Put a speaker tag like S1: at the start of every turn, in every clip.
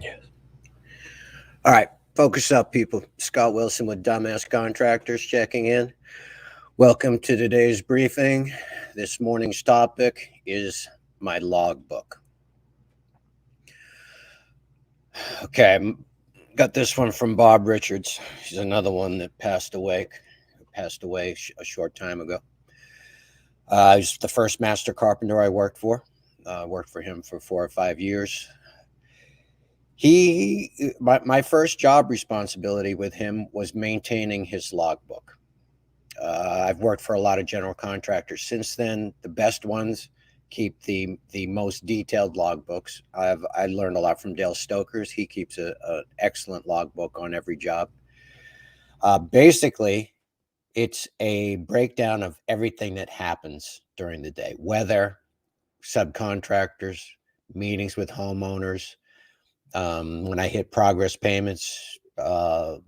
S1: Yes. All right. Focus up, people. Scott Wilson with Dumbass Contractors checking in. Welcome to today's briefing. This morning's topic is my logbook. Okay, got this one from Bob Richards. He's another one that passed away a short time ago. He's the first master carpenter I worked for. Worked for him for 4 or 5 years. My first job responsibility with him was maintaining his logbook. I've worked for a lot of general contractors since then. The best ones keep the most detailed logbooks. I learned a lot from Dale Stokers. He keeps a excellent logbook on every job. Basically, it's a breakdown of everything that happens during the day: weather, subcontractors, meetings with homeowners. When I hit progress payments, a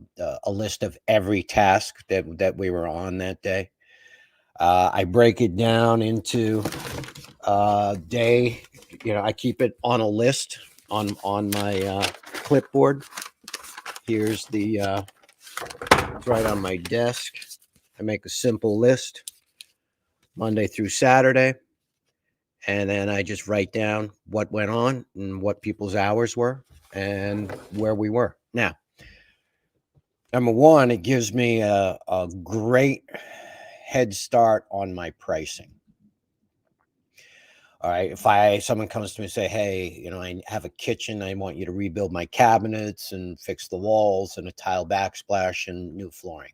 S1: list of every task that we were on that day. I break it down into day. I keep it on a list on my clipboard. Here's it's right on my desk. I make a simple list Monday through Saturday, and then I just write down what went on and what people's hours were and where we were. Now, number one, it gives me a great head start on my pricing. All right. If someone comes to me and say, "Hey, I have a kitchen. I want you to rebuild my cabinets and fix the walls and a tile backsplash and new flooring,"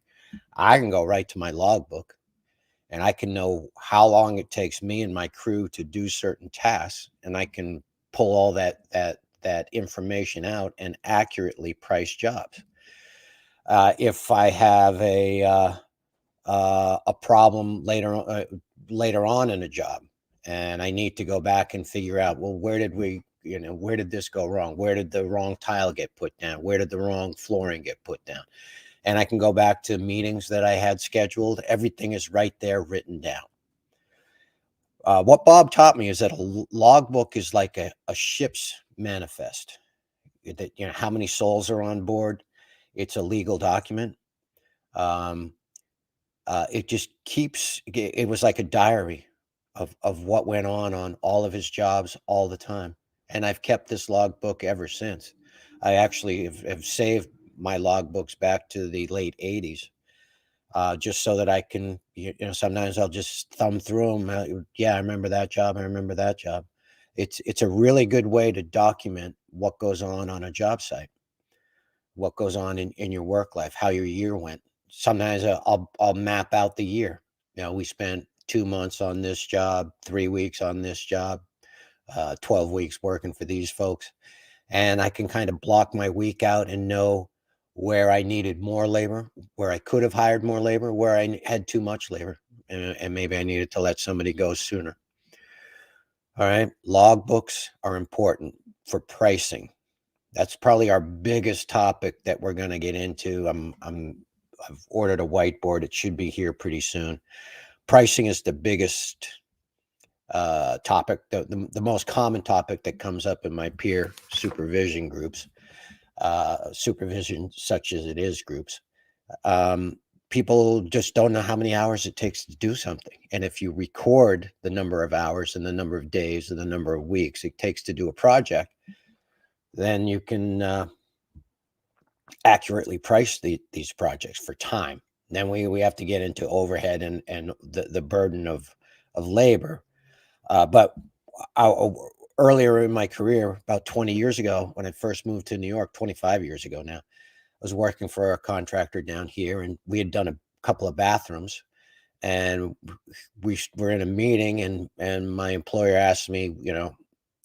S1: I can go right to my logbook, and I can know how long it takes me and my crew to do certain tasks, and I can pull all that information out and accurately price jobs. If I have a problem later on in a job, and I need to go back and figure out, well, where did this go wrong? Where did the wrong tile get put down? Where did the wrong flooring get put down? And I can go back to meetings that I had scheduled. Everything is right there written down. What Bob taught me is that a logbook is like a ship's manifest. That how many souls are on board. It's a legal document. Um, it just keeps. It was like a diary of what went on all of his jobs all the time, and I've kept this logbook ever since. I actually have saved my logbooks back to the late '80s, just so that I can. Sometimes I'll just thumb through them. Yeah, I remember that job. I remember that job. It's a really good way to document what goes on a job site, what goes on in your work life, how your year went. Sometimes I'll map out the year. We spent 2 months on this job, 3 weeks on this job, 12 weeks working for these folks. And I can kind of block my week out and know where I needed more labor, where I could have hired more labor, where I had too much labor, and maybe I needed to let somebody go sooner. All right. Logbooks are important for pricing. That's probably our biggest topic that we're going to get into. I've ordered a whiteboard. It should be here pretty soon. Pricing is the biggest topic, the most common topic that comes up in my peer supervision groups, supervision such as it is groups. Um, People just don't know how many hours it takes to do something. And if you record the number of hours and the number of days and the number of weeks it takes to do a project, then you can accurately price these projects for time. Then we have to get into overhead and the burden of labor. But I, earlier in my career, about 20 years ago, when I first moved to New York, 25 years ago now, I was working for a contractor down here, and we had done a couple of bathrooms. And we were in a meeting, and my employer asked me,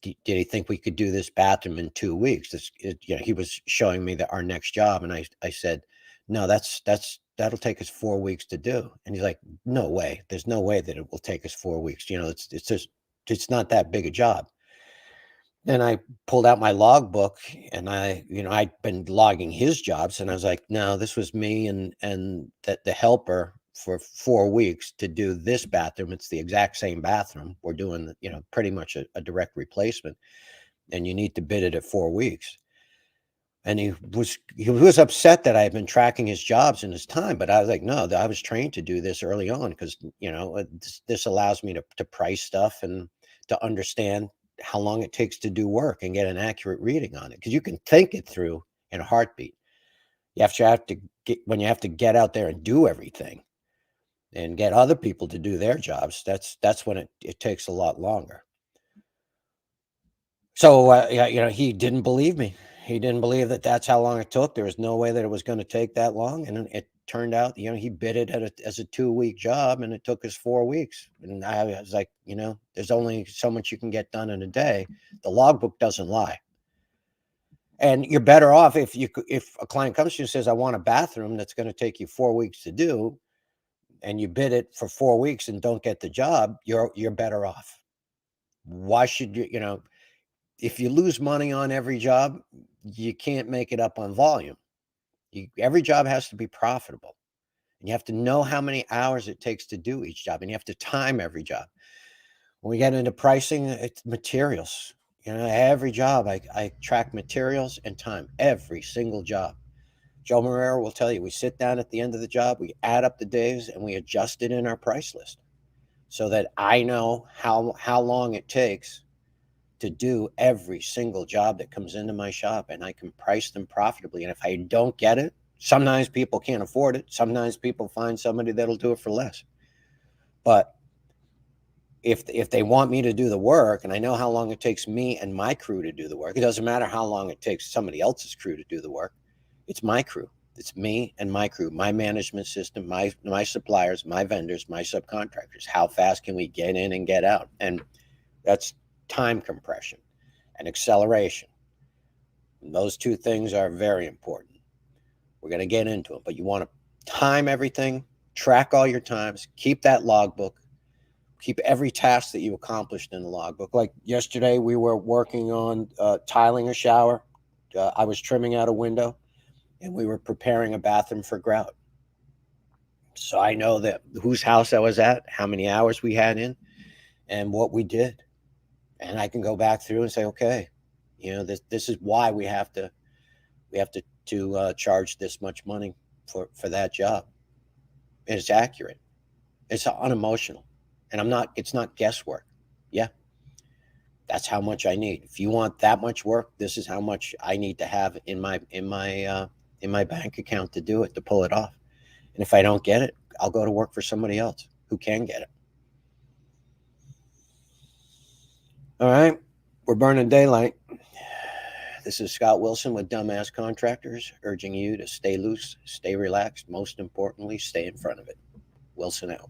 S1: did he think we could do this bathroom in 2 weeks? He was showing me our next job, and I said, no, that'll take us 4 weeks to do. And he's like, no way. There's no way that it will take us 4 weeks. It's not that big a job. Then I pulled out my logbook, and I'd been logging his jobs, and I was like, no, this was me and the helper for 4 weeks to do this bathroom. It's the exact same bathroom. We're doing, pretty much a direct replacement, and you need to bid it at 4 weeks. And he was upset that I had been tracking his jobs and his time, but I was like, no, I was trained to do this early on because this allows me to price stuff and to understand how long it takes to do work and get an accurate reading on it. Because you can think it through in a heartbeat. You have to get when you have to get out there and do everything and get other people to do their jobs. That's when it takes a lot longer. So, yeah, he didn't believe me. He didn't believe that that's how long it took. There was no way that it was gonna take that long, and then it turned out, he bid it as a 2-week job, and it took us 4 weeks, and I was like, "There's only so much you can get done in a day." The logbook doesn't lie. And you're better off if a client comes to you and says, "I want a bathroom that's gonna take you 4 weeks to do," and you bid it for 4 weeks and don't get the job, you're better off. Why should if you lose money on every job, you can't make it up on volume. Every job has to be profitable. And you have to know how many hours it takes to do each job, and you have to time every job. When we get into pricing, it's materials. Every job I track materials and time, every single job. Joe Marrero will tell you, we sit down at the end of the job, we add up the days, and we adjust it in our price list so that I know how long it takes to do every single job that comes into my shop, and I can price them profitably. And if I don't get it, sometimes people can't afford it. Sometimes people find somebody that'll do it for less. But if they want me to do the work, and I know how long it takes me and my crew to do the work, it doesn't matter how long it takes somebody else's crew to do the work. It's my crew. It's me and my crew, my management system, my suppliers, my vendors, my subcontractors. How fast can we get in and get out? And that's time compression and acceleration. And those two things are very important. We're going to get into it, but you want to time everything, track all your times, keep that logbook, keep every task that you accomplished in the logbook. Like yesterday, we were working on tiling a shower. I was trimming out a window, and we were preparing a bathroom for grout. So I know that whose house I was at, how many hours we had in, and what we did. And I can go back through and say, okay, this is why we have to charge this much money for that job. And it's accurate. It's unemotional, and it's not guesswork. Yeah, that's how much I need. If you want that much work, this is how much I need to have in my bank account to do it, to pull it off. And if I don't get it, I'll go to work for somebody else who can get it. All right, we're burning daylight. This is Scott Wilson with Dumbass Contractors, urging you to stay loose, stay relaxed, most importantly, stay in front of it. Wilson out.